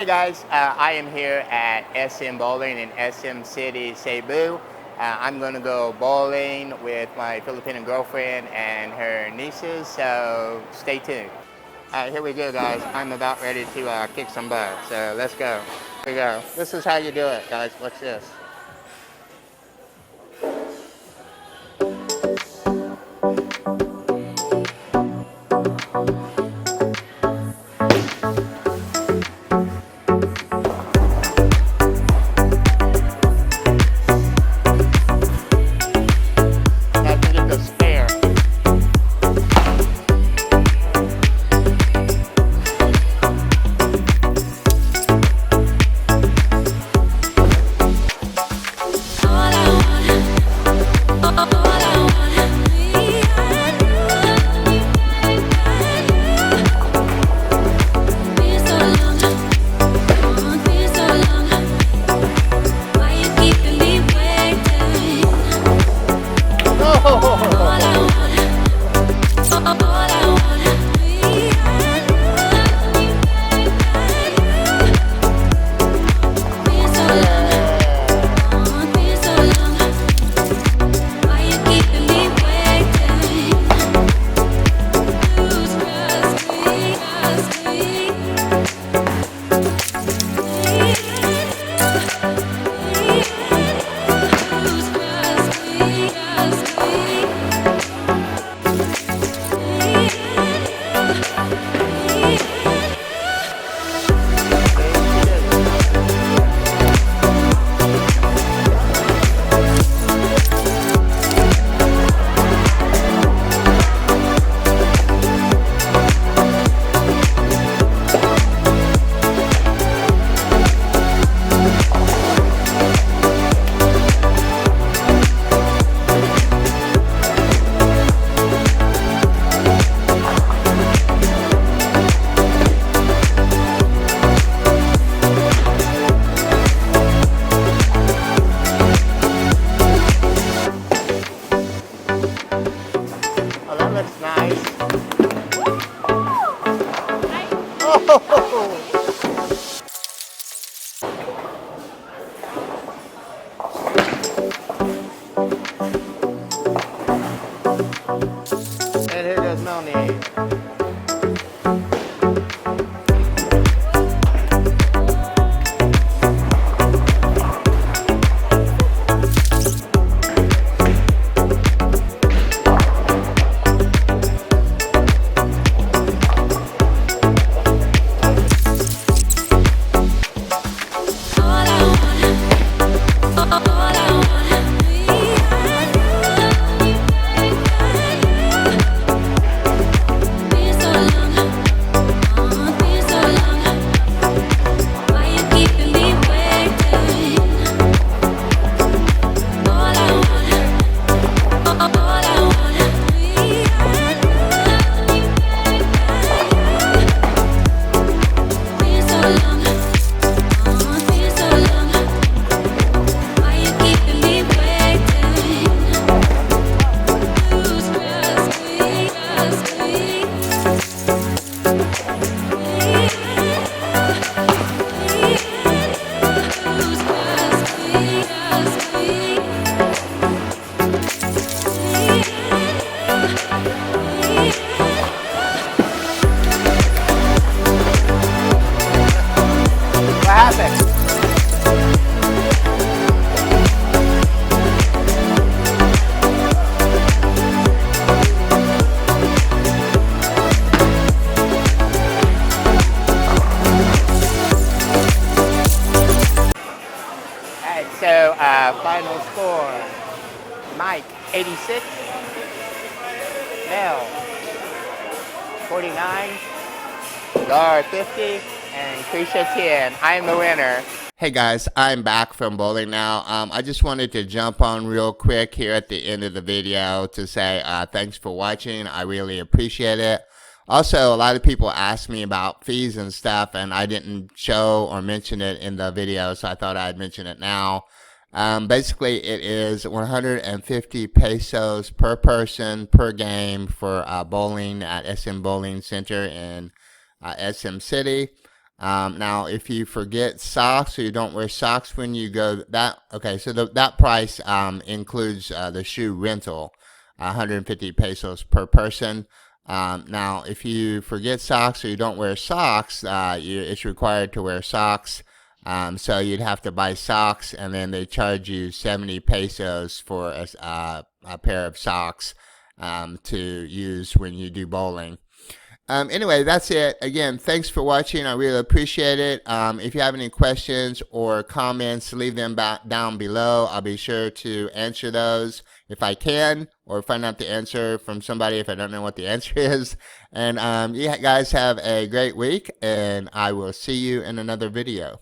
Hey guys, I am here at SM Bowling in SM City, Cebu. I'm going to go bowling with my Filipino girlfriend and her nieces, so stay tuned. Here we go, guys. I'm about ready to kick some butt, so let's go. Here we go. This is how you do it, guys. Watch this. I can get the spare. Oh, that looks nice. Oh! And here goes Melanie. What happened? Alright, so final score. Mike, 86. Mel, 49. Gar, 50. And Krisha, 10. I'm the winner. Hey guys, I'm back from bowling now. I just wanted to jump on real quick here at the end of the video to say thanks for watching. I really appreciate it. Also, a lot of people ask me about fees and stuff, and I didn't show or mention it in the video, so I thought I'd mention it now. Basically, it is 150 pesos per person per game for bowling at SM Bowling Center in SM City. Now, if you forget socks or you don't wear socks when you go, so that price includes the shoe rental, 150 pesos per person. Now, if you forget socks or you don't wear socks, it's required to wear socks. So you'd have to buy socks, and then they charge you 70 pesos for a pair of socks to use when you do bowling. Anyway, that's it. Again, thanks for watching. I really appreciate it. If you have any questions or comments, leave them down below. I'll be sure to answer those if I can, or find out the answer from somebody if I don't know what the answer is. And you guys have a great week, and I will see you in another video.